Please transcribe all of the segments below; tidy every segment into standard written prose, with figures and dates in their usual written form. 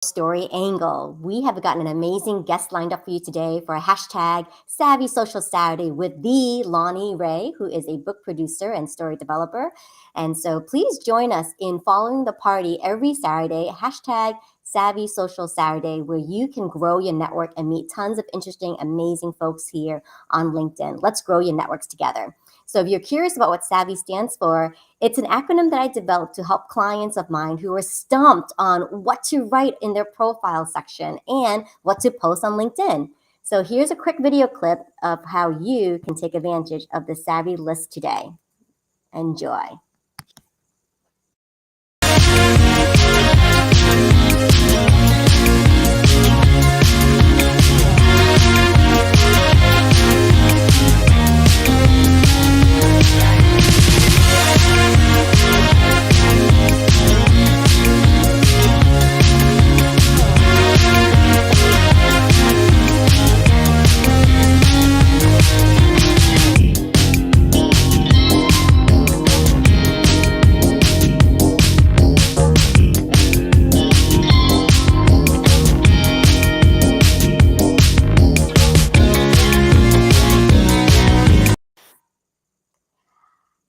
story angle. We have gotten an amazing guest lined up for you today for a hashtag Savvy Social Saturday with the Lonnee Rey, who is a book producer and story developer. And so please join us in following the party every Saturday, hashtag Savvy Social Saturday, where you can grow your network and meet tons of interesting, amazing folks here on LinkedIn. Let's grow your networks together. So if you're curious about what SAVVY stands for, it's an acronym that I developed to help clients of mine who are stumped on what to write in their profile section and what to post on LinkedIn. So here's a quick video clip of how you can take advantage of the SAVVY list today. Enjoy.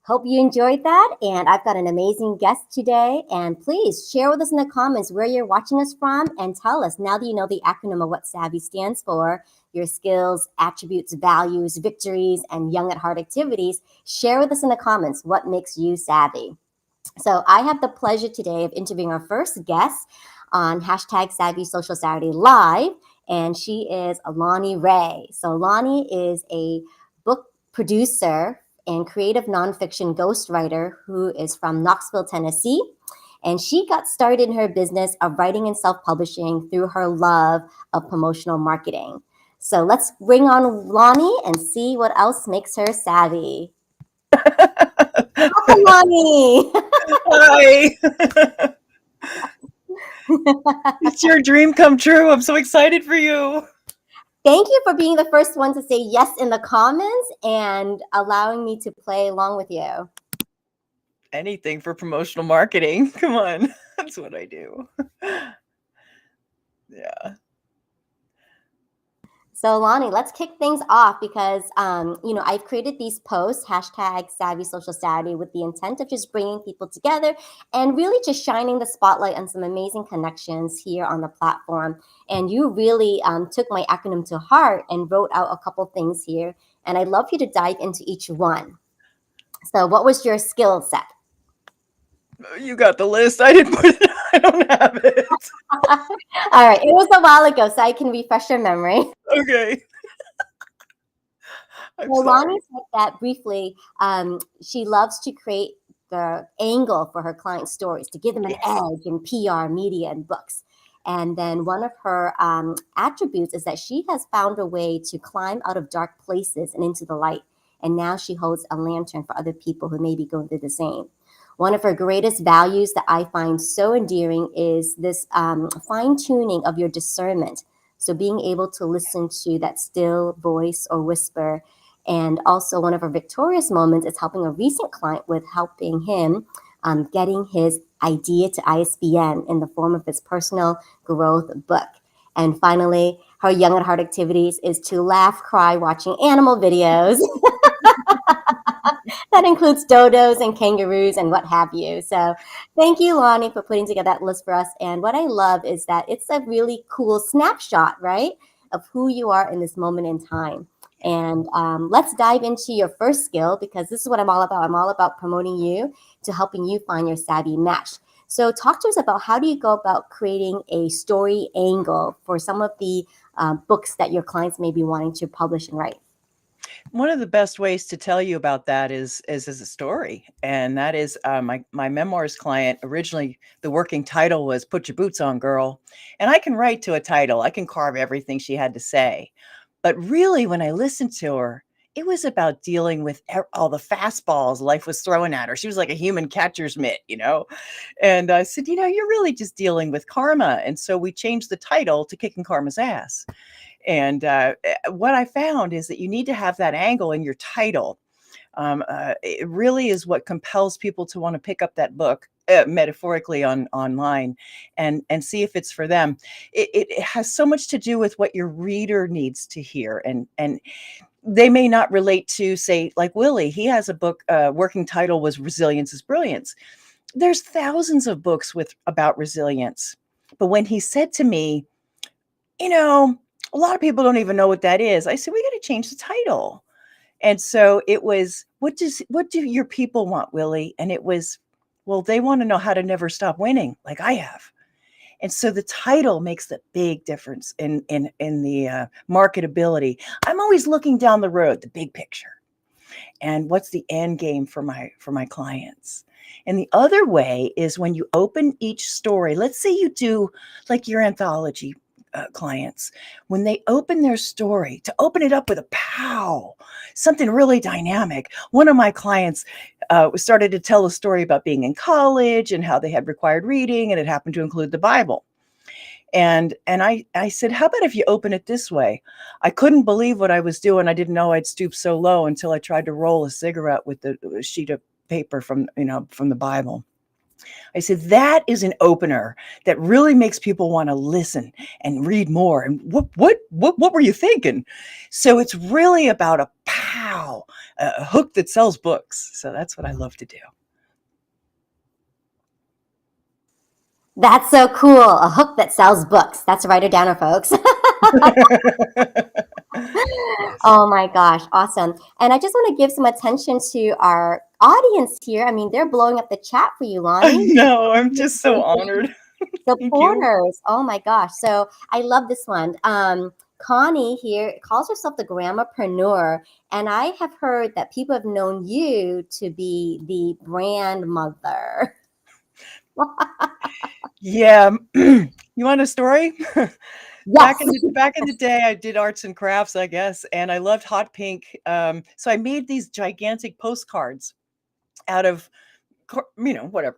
Hope you enjoyed that. And I've got an amazing guest today. And please share with us in the comments where you're watching us from and tell us, now that you know the acronym of what SAVVY stands for, your skills, attributes, values, victories, and young at heart activities, share with us in the comments what makes you savvy. So I have the pleasure today of interviewing our first guest on hashtag Savvy Social Saturday Live. And she is Lonnee Rey. So Lonnee is a book producer and creative nonfiction ghostwriter who is from Knoxville, Tennessee. And she got started in her business of writing and self-publishing through her love of promotional marketing. So let's bring on Lonnee and see what else makes her savvy. Welcome, Lonnee. Hi. It's your dream come true. I'm so excited for you. Thank you for being the first one to say yes in the comments and allowing me to play along with you. Anything for promotional marketing. Come on. That's what I do. Yeah. So Lonnee, let's kick things off because, I've created these posts, hashtag Savvy Social Saturday, with the intent of just bringing people together and really just shining the spotlight on some amazing connections here on the platform. And you really took my acronym to heart and wrote out a couple things here. And I'd love you to dive into each one. So what was your skill set? You got the list. I didn't put it. I don't have it. All right. It was a while ago, so I can refresh your memory. Okay. Well, Lonnee said that briefly. She loves to create the angle for her client stories to give them an edge in PR, media, and books. And then one of her attributes is that she has found a way to climb out of dark places and into the light. And now she holds a lantern for other people who may be going through the same. One of her greatest values that I find so endearing is this fine-tuning of your discernment. So being able to listen to that still voice or whisper. And also one of her victorious moments is helping a recent client with helping him getting his idea to ISBN in the form of his personal growth book. And finally, her young at heart activities is to laugh, cry, watching animal videos. That includes dodos and kangaroos and what have you. So thank you, Lonnee, for putting together that list for us. And what I love is that it's a really cool snapshot, right, of who you are in this moment in time. And let's dive into your first skill, because this is what I'm all about. I'm all about promoting you to helping you find your savvy match. So talk to us about how do you go about creating a story angle for some of the books that your clients may be wanting to publish and write. One of the best ways to tell you about that is as a story. And that is my memoirs client. Originally, the working title was Put Your Boots On, Girl. And I can write to a title. I can carve everything she had to say. But really, when I listened to her, it was about dealing with all the fastballs life was throwing at her. She was like a human catcher's mitt, And I said, you're really just dealing with karma. And so we changed the title to Kicking Karma's Ass. And what I found is that you need to have that angle in your title. It really is what compels people to want to pick up that book, metaphorically, online, and see if it's for them. It has so much to do with what your reader needs to hear, and they may not relate to, say, like Willie. He has a book, working title was Resilience is Brilliance. There's thousands of books about resilience. But when he said to me, a lot of people don't even know what that is, I said, we got to change the title. And so it was, what do your people want, Willie? And it was, well, they want to know how to never stop winning like I have. And so the title makes the big difference in the marketability. I'm always looking down the road, the big picture, and what's the end game for my clients. And the other way is when you open each story. Let's say you do like your anthology clients, when they open their story, to open it up with a pow, something really dynamic. One of my clients started to tell a story about being in college and how they had required reading, and it happened to include the Bible. And I said, how about if you open it this way? I couldn't believe what I was doing. I didn't know I'd stoop so low until I tried to roll a cigarette with the sheet of paper from the Bible. I said, that is an opener that really makes people want to listen and read more. And what were you thinking? So it's really about a pow, a hook that sells books. So that's what I love to do. That's so cool. A hook that sells books. That's write it down, folks. Yes. Oh my gosh, awesome. And I just want to give some attention to our audience here. I mean, they're blowing up the chat for you, I Lonnee. know. I'm just so honored. Thank you. Supporters. Oh my gosh. So I love this one. Connie here calls herself the grammarpreneur. And I have heard that people have known you to be the brand mother. Yeah. You want a story? Yes. Back in the day, I did arts and crafts, I guess, and I loved hot pink. So I made these gigantic postcards out of, whatever,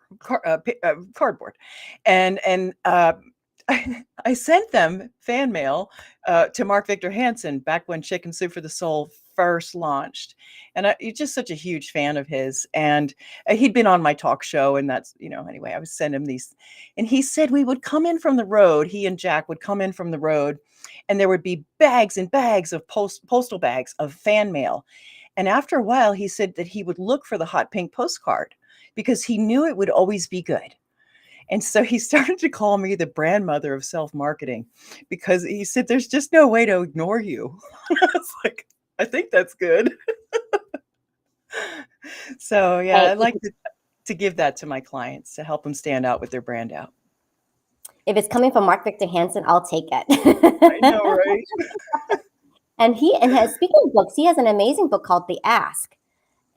cardboard, and I sent them fan mail to Mark Victor Hansen back when Chicken Soup for the Soul first launched, and he's just such a huge fan of his, and he'd been on my talk show, and that's, anyway, I would send him these, and he said we would come in from the road. He and Jack would come in from the road, and there would be bags and bags of postal bags of fan mail, and after a while, he said that he would look for the hot pink postcard because he knew it would always be good. And so he started to call me the brand mother of self-marketing because he said, there's just no way to ignore you. I was like, I think that's good. So yeah, Hey, I like to give that to my clients to help them stand out with their brand out. if it's coming from Mark Victor Hansen, I'll take I know, it. right? Speaking of books, he has an amazing book called The Ask.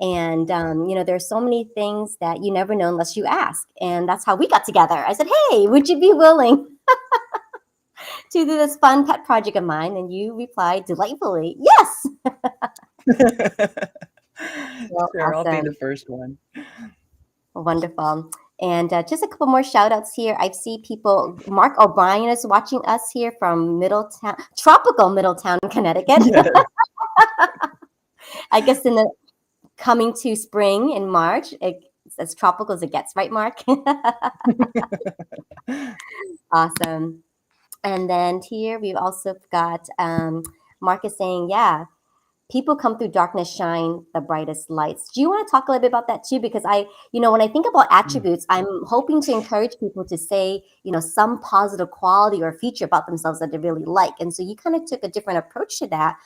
And, there's so many things that you never know unless you ask. And that's how we got together. I said, hey, would you be willing to do this fun pet project of mine? And you replied delightfully, yes. So Sure, I'll be awesome. the first one. Wonderful. And just a couple more shout outs here. I see people, Mark O'Brien is watching us here from tropical Middletown, Connecticut. Yeah. I guess in the coming to spring in March, it's as tropical as it gets, right, Mark? Awesome. And then here we've also got Mark is saying, yeah, people come through darkness, shine the brightest lights. Do you want to talk a little bit about that too? Because when I think about attributes, I'm hoping to encourage people to say, some positive quality or feature about themselves that they really like. And so you kind of took a different approach to that,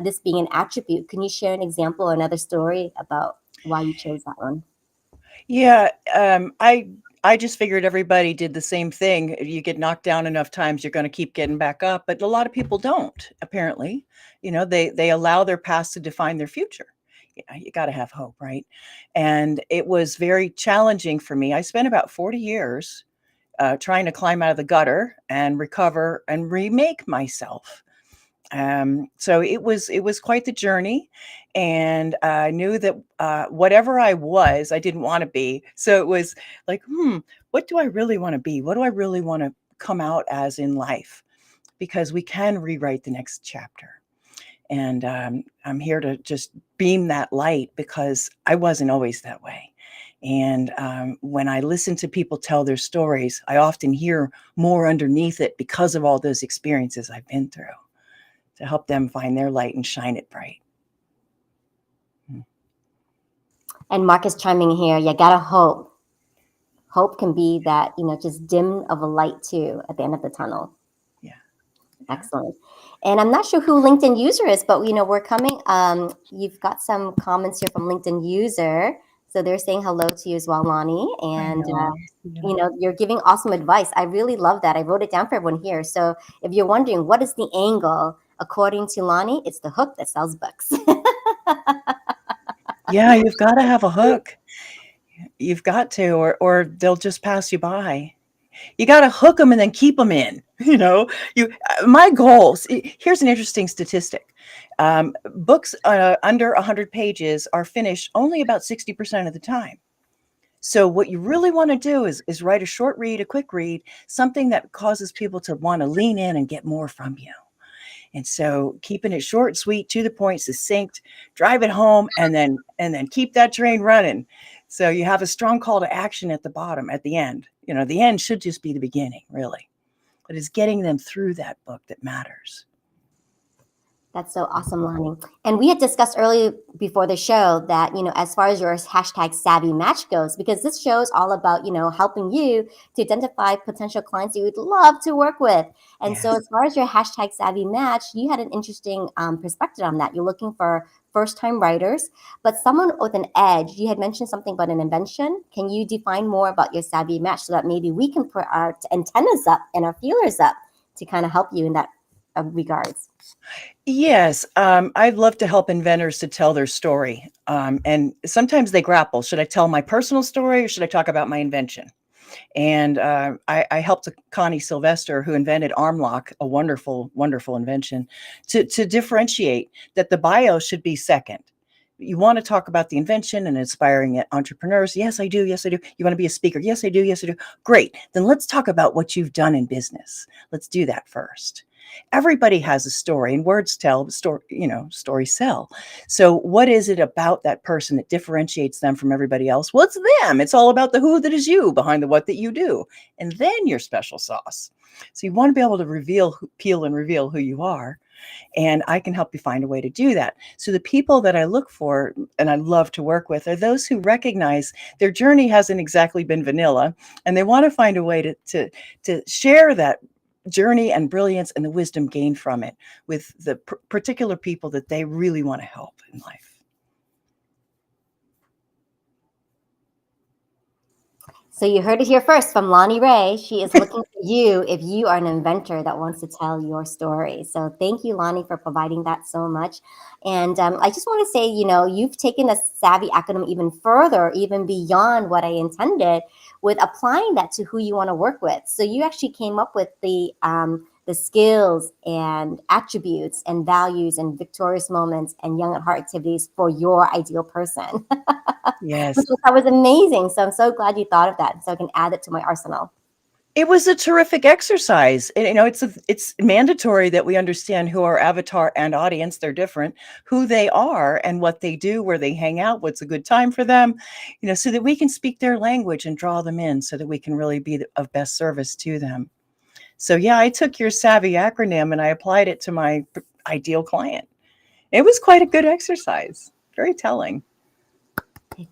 this being an attribute. Can you share an example or another story about why you chose that one? Yeah, I just figured everybody did the same thing. You get knocked down enough times, you're going to keep getting back up. But a lot of people don't. Apparently, they allow their past to define their future. You got to have hope, right? And it was very challenging for me. I spent about 40 years trying to climb out of the gutter and recover and remake myself. So it was quite the journey, and I knew that whatever I was, I didn't want to be. So it was like, what do I really want to be? What do I really want to come out as in life? Because we can rewrite the next chapter. And I'm here to just beam that light because I wasn't always that way. And when I listen to people tell their stories, I often hear more underneath it because of all those experiences I've been through to help them find their light and shine it bright. And Mark is chiming in here. You gotta hope. Hope can be that, just dim of a light too at the end of the tunnel. Yeah. Excellent. And I'm not sure who LinkedIn user is, but we're coming. You've got some comments here from LinkedIn user. So they're saying hello to you as well, Lonnee. And you're giving awesome advice. I really love that. I wrote it down for everyone here. So if you're wondering what is the angle, according to Lonnee, it's the hook that sells books. Yeah, you've got to have a hook. You've got to, or they'll just pass you by. You got to hook them and then keep them in. My goals. Here's an interesting statistic. Books under 100 pages are finished only about 60% of the time. So what you really want to do is write a short read, a quick read, something that causes people to want to lean in and get more from you. And so keeping it short, sweet, to the point, succinct, drive it home, and then keep that train running. So you have a strong call to action at the bottom, at the end. The end should just be the beginning, really. But it's getting them through that book that matters. That's so awesome, Lonnee. And we had discussed earlier before the show that, as far as your hashtag savvy match goes, because this show is all about, helping you to identify potential clients you would love to work with. And so as far as your hashtag savvy match, you had an interesting perspective on that. You're looking for first-time writers, but someone with an edge. You had mentioned something about an invention. Can you define more about your savvy match so that maybe we can put our antennas up and our feelers up to kind of help you in that regards? Yes, I'd love to help inventors to tell their story. And sometimes they grapple. Should I tell my personal story or should I talk about my invention? And I helped Connie Sylvester, who invented arm lock, a wonderful, wonderful invention, to differentiate that the bio should be second. You want to talk about the invention and inspiring entrepreneurs? Yes, I do. Yes, I do. You want to be a speaker? Yes, I do. Yes, I do. Great. Then let's talk about what you've done in business. Let's do that first. Everybody has a story, and words tell, stories sell. So what is it about that person that differentiates them from everybody else? Well, it's them. It's all about the who that is you behind the what that you do, and then your special sauce. So you want to be able to peel and reveal who you are. And I can help you find a way to do that. So the people that I look for and I love to work with are those who recognize their journey hasn't exactly been vanilla, and they want to find a way to share that journey and brilliance and the wisdom gained from it with the particular people that they really want to help in life. So you heard it here first from Lonnee Rey. She is looking for you if you are an inventor that wants to tell your story. So thank you, Lonnee, for providing that so much. And I just want to say, you've taken the SAVVY acronym even further, even beyond what I intended, with applying that to who you want to work with. So you actually came up with the skills and attributes and values and victorious moments and young at heart activities for your ideal person. Yes. That was amazing. So I'm so glad you thought of that. So I can add it to my arsenal. It was a terrific exercise. And, it's mandatory that we understand who our avatar and audience, they're different, who they are and what they do, where they hang out, what's a good time for them, so that we can speak their language and draw them in so that we can really be of best service to them. So yeah, I took your SAVVY acronym and I applied it to my ideal client. It was quite a good exercise. Very telling.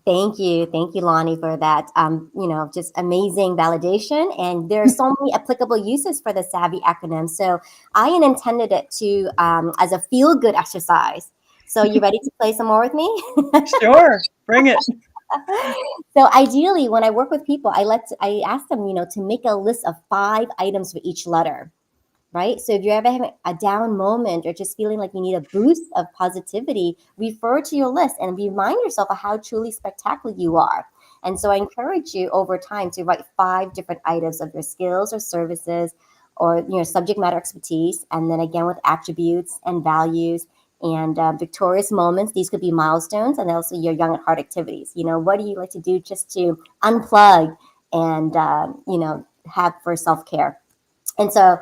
Thank you, Lonnee, for that. Just amazing validation, and there are so many applicable uses for the SAVVY acronym. So I intended it to as a feel-good exercise. So you ready to play some more with me? Sure, bring it. So ideally, when I work with people, I ask them, to make a list of 5 items for each letter. Right? So if you're ever having a down moment or just feeling like you need a boost of positivity, refer to your list and remind yourself of how truly spectacular you are. And so I encourage you over time to write 5 different items of your skills or services or subject matter expertise. And then again with attributes and values and victorious moments. These could be milestones and also your young at heart activities. What do you like to do just to unplug and, have for self-care? And so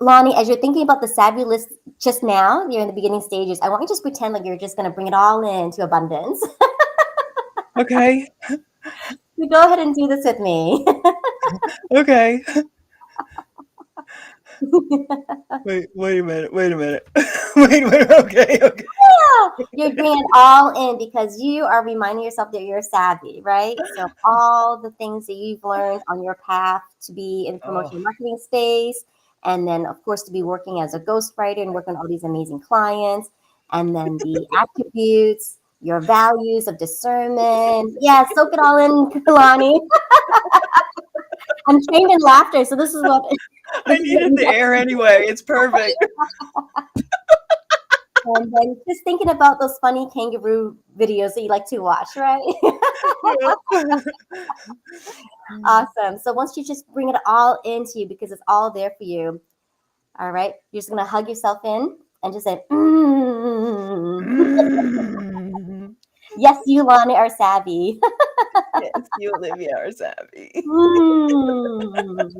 Lonnee, as you're thinking about the savvy list just now, you're in the beginning stages. I want you to just pretend like you're just going to bring it all into abundance. Okay. So go ahead and do this with me. Okay. Wait a minute. Wait a minute. Wait a minute. Okay. Okay. You're bringing it all in because you are reminding yourself that you're savvy, right? So all the things that you've learned on your path to be in the Oh, promotional marketing space, and then of course to be working as a ghostwriter and working on all these amazing clients, and then the attributes, your values of discernment. Yeah, soak it all in, Kalani. I'm trained in laughter, so this is what I this is what needed you the get. air anyway. It's perfect. And then just thinking about those funny kangaroo videos that you like to watch, right? Awesome. So once you just bring it all into you because it's all there for you, all right, you're just going to hug yourself in and just say, Mm. yes, you, Lonnee, are savvy. Yes, you, Olivia, are savvy. Mm.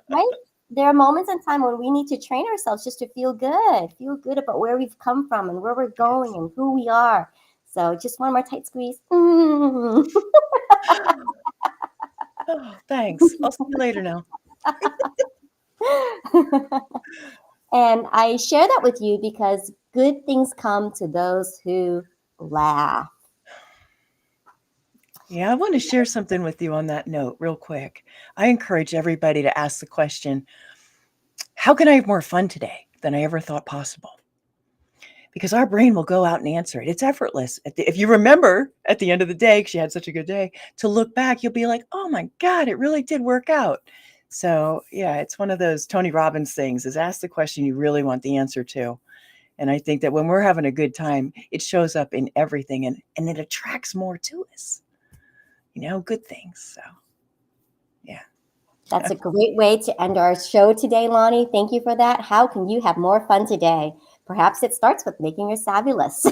Right? There are moments in time when we need to train ourselves just to feel good about where we've come from and where we're going Yes. and who we are. So just one more tight squeeze. Mm. Oh, thanks. I'll see you later now. And I share that with you because good things come to those who laugh. Yeah, I want to share something with you on that note, real quick. I encourage everybody to ask the question, how can I have more fun today than I ever thought possible? Because our brain will go out and answer it. It's effortless. If you remember at the end of the day, because you had such a good day, to look back, you'll be like, oh my God, it really did work out. So, yeah, it's one of those Tony Robbins things is ask the question you really want the answer to. And I think that when we're having a good time, it shows up in everything and it attracts more to us, good things. So, yeah. That's a great way to end our show today, Lonnee. Thank you for that. How can you have more fun today? Perhaps it starts with making your savvy list.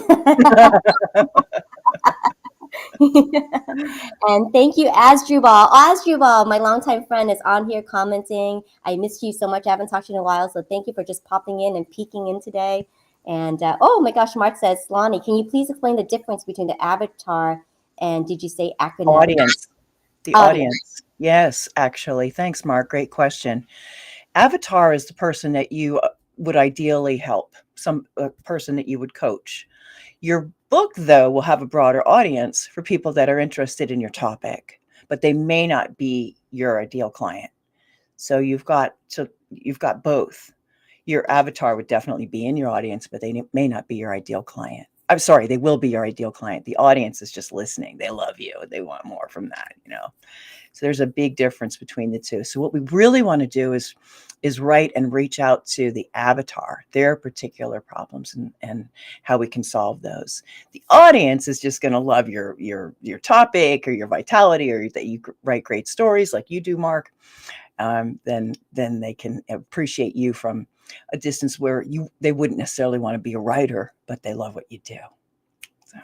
And thank you, Asdrubal. Asdrubal, my longtime friend, is on here commenting. I missed you so much. I haven't talked to you in a while, so thank you for just popping in and peeking in today. And oh my gosh, Mark says, Lonnee, can you please explain the difference between the avatar and did you say acronym? Audience. The Audience. audience. Yes, actually. Thanks, Mark. Great question. Avatar is the person that you would ideally help, some person that you would coach. Your book, though, will have a broader audience for people that are interested in your topic, but they may not be your ideal client. So you've got both. Your avatar would definitely be in your audience, but they may not be your ideal client. I'm sorry, they will be your ideal client. The audience is just listening. They love you. They want more from that. So there's a big difference between the two. So what we really want to do is write and reach out to the avatar, their particular problems and how we can solve those. The audience is just going to love your topic or your vitality or that you write great stories like you do, Mark. Then they can appreciate you from a distance where they wouldn't necessarily want to be a writer, but they love what you do. So.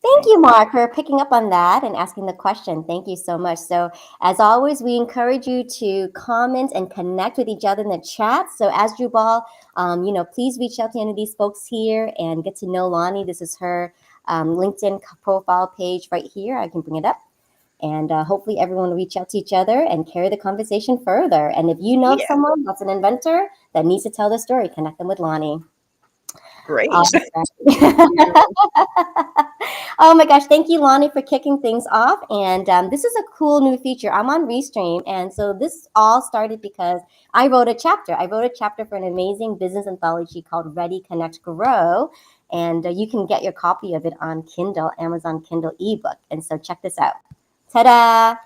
Thank you, Mark, for picking up on that and asking the question. Thank you so much. So, as always, we encourage you to comment and connect with each other in the chat. So, as Jubal, please reach out to any of these folks here and get to know Lonnee. This is her LinkedIn profile page right here. I can bring it up. And hopefully, everyone will reach out to each other and carry the conversation further. And if you know of Yeah, someone that's an inventor that needs to tell the story, connect them with Lonnee. great. All right. Oh my gosh, thank you, Lonnee, for kicking things off. And this is a cool new feature. I'm on Restream. And so this all started because I wrote a chapter. I wrote a chapter for an amazing business anthology called Ready, Connect, Grow. And you can get your copy of it on Kindle, Amazon Kindle ebook. And so check this out. Ta-da!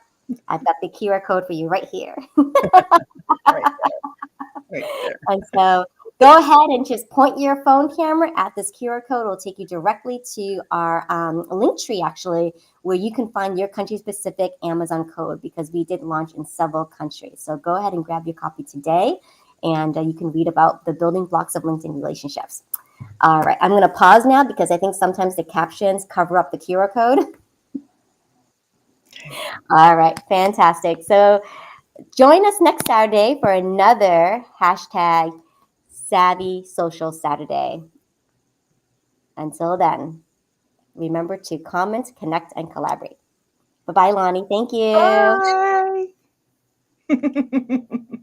I've got the QR code for you right here. Right there. Right there. And so go ahead and just point your phone camera at this QR code. It'll take you directly to our link tree, actually, where you can find your country-specific Amazon code because we did launch in several countries. So go ahead and grab your copy today, and you can read about the building blocks of LinkedIn relationships. All right, I'm going to pause now because I think sometimes the captions cover up the QR code. All right, fantastic. So Join us next Saturday for another hashtag Savvy Social Saturday. Until then, remember to comment, connect, and collaborate. Bye-bye, Lonnee. Thank you. Bye.